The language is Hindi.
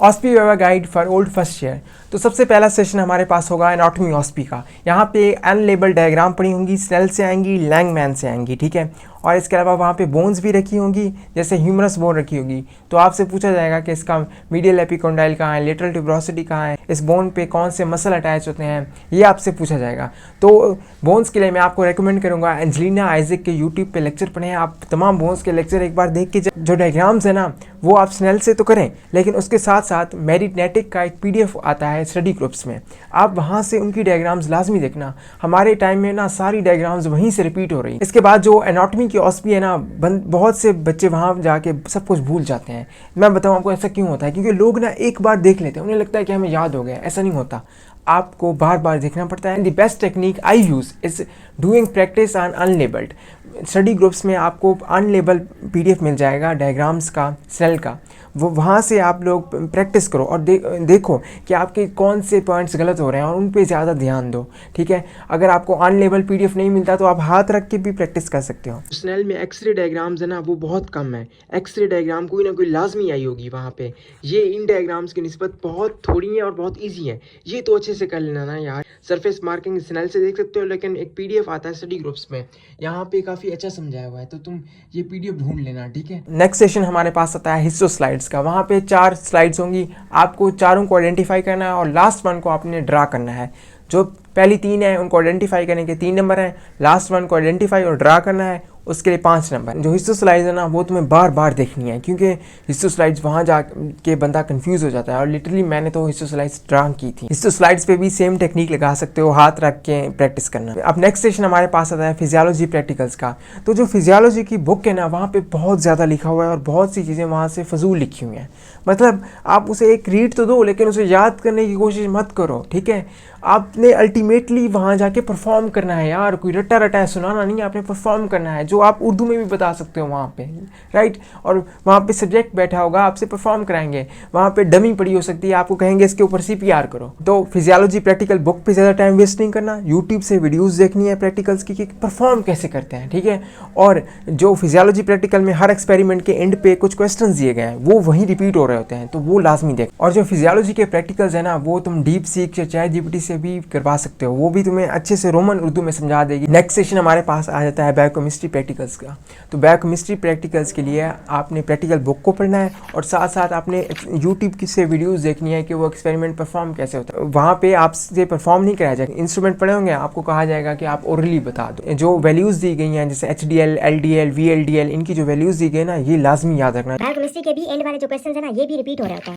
ऑस्पी वेवा guide for old first year. तो सबसे पहला सेशन हमारे पास होगा एनाटॉमी ऑस्पी का। यहाँ पे अनलेबल डायग्राम पड़ी होंगी, स्नेल से आएंगी, लैंगमैन से आएंगी, ठीक है। और इसके अलावा वहाँ पे बोन्स भी रखी होंगी, जैसे ह्यूमरस बोन रखी होगी। तो आपसे पूछा जाएगा कि इसका मीडियल एपिकोंडाइल कहाँ है, लेटरल ट्यूबरोसिटी कहाँ है, इस बोन पे कौन से मसल अटैच होते हैं, ये आपसे पूछा जाएगा। तो बोन्स के लिए मैं आपको रेकमेंड करूँगा एंजेलिना आइजक के यूट्यूब पे लेक्चर पढ़ें। आप तमाम बोन्स के लेक्चर एक बार देख के जो डायग्राम्स है ना वो आप स्नेल से तो करें, लेकिन उसके साथ साथ मेरिटनेटिक का एक PDF आता है स्टडी ग्रुप्स में, आप वहाँ से उनकी डायग्राम्स लाजमी देखना। हमारे टाइम में ना सारी डायग्राम्स वहीं से रिपीट हो रही हैं। इसके बाद जो एनाटॉमी की ऑस्पी है ना, बहुत से बच्चे वहाँ जाके सब कुछ भूल जाते हैं। मैं बताऊँ आपको ऐसा क्यों होता है, क्योंकि लोग ना एक बार देख लेते हैं, उन्हें लगता है कि हमें याद हो गया। ऐसा नहीं होता, आपको बार बार देखना पड़ता है। The best technique I use is doing practice on unlabelled. Study groups में आपको अनलेबल PDF मिल जाएगा डायग्राम्स का, सेल का, वो वहाँ से आप लोग प्रैक्टिस करो और देखो कि आपके कौन से पॉइंट्स गलत हो रहे हैं और उन पे ज़्यादा ध्यान दो, ठीक है। अगर आपको अनलेबल PDF नहीं मिलता तो आप हाथ रख के भी प्रैक्टिस कर सकते हो। स्नेल में एक्सरे डायग्राम्स है ना वो बहुत कम है। एक्सरे डायग्राम कोई ना कोई लाजमी आई होगी वहाँ पे। ये इन डायग्राम्स की निस्बत बहुत थोड़ी है और बहुत ईजी है, ये तो अच्छे से कर लेना ना यार। सरफेस मार्किंग स्नेल से देख सकते हो, लेकिन एक PDF आता है स्टडी ग्रुप्स में, यहाँ पे काफ़ी अच्छा समझाया हुआ है, तो तुम ये PDF ढूंढ लेना, ठीक है। नेक्स्ट सेशन हमारे पास आता है हिस्टो स्लाइड्स का। वहाँ पे 4 स्लाइड्स होंगी, आपको चारों को आइडेंटिफाई करना है और लास्ट वन को आपने ड्रा करना है। जो पहली 3 है उनको आइडेंटिफाई करने के 3 नंबर हैं, लास्ट वन को आइडेंटिफाई और ड्रा करना है उसके लिए 5 नंबर। जो हिस्टो स्लाइड्स है ना वो तुम्हें बार बार देखनी है, क्योंकि हिस्टो स्लाइड्स वहाँ जा के बंदा कंफ्यूज हो जाता है। और लिटरली मैंने तो हिस्टो स्लाइड्स ड्रा की थी। हिस्टो स्लाइड्स पे भी सेम टेक्निक लगा सकते हो, हाथ रख के प्रैक्टिस करना। अब नेक्स्ट सेशन हमारे पास आता है फिजियोलॉजी प्रैक्टिकल्स का। तो जो फिजियोलॉजी की बुक है ना वहाँ पे बहुत ज़्यादा लिखा हुआ है और बहुत सी चीज़ें वहाँ से फजूल लिखी हुई हैं। मतलब आप उसे एक रीड तो दो, लेकिन उसे याद करने की कोशिश मत करो, ठीक है। आपने अल्टीमेटली वहाँ जाके परफॉर्म करना है यार, कोई रट्टा रटा सुनाना नहीं है, आपने परफॉर्म करना है, जो आप उर्दू में भी बता सकते हो वहाँ पे, राइट। और वहाँ पे सब्जेक्ट बैठा होगा, आपसे परफॉर्म कराएंगे। वहाँ पे डमी पड़ी हो सकती है, आपको कहेंगे इसके ऊपर CPR करो। तो फिजियोलॉजी प्रैक्टिकल बुक पे ज़्यादा टाइम वेस्ट नहीं करना, यूट्यूब से वीडियोज़ देखनी है प्रैक्टिकल्स की कि परफॉर्म कैसे करते हैं, ठीक है। और जो फिजियोलॉजी प्रैक्टिकल में हर एक्सपेरिमेंट के एंड पे कुछ क्वेश्चन दिए गए हैं वो वहीं रिपीट हो रहे होते हैं, तो वो लाजमी देख। और जो फिजियोलॉजी के प्रैक्टिकल्स है ना वो तुम DeepSeek या ChatGPT से भी करवा सकते हो, वो भी तुम्हें अच्छे से रोमन उर्दू में समझा देगी। नेक्स्ट सेशन हमारे पास आ जाता है बायोकेमिस्ट्री प्रैक्टिकल्स का। तो बायोकेमिस्ट्री प्रैक्टिकल्स के लिए आपने प्रैक्टिकल बुक को पढ़ना है और साथ साथ आपने यूट्यूब से वीडियोस देखनी है कि वो एक्सपेरिमेंट परफॉर्म कैसे होता है। वहाँ पे आपसे परफॉर्म नहीं कराया जाएगा, इंस्ट्रूमेंट पढ़े होंगे, आपको कहा जाएगा कि आप ओरली बता दो। जो वैल्यूज़ दी गई हैं जैसे HDL, LDL, VLDL, इनकी जो वैल्यूज़ दी गई ना ये लाजमी याद रखना। बायोकेमिस्ट्री के भी एंड वाले जो क्वेश्चंस है ना ये भी रिपीट हो रहे होते हैं।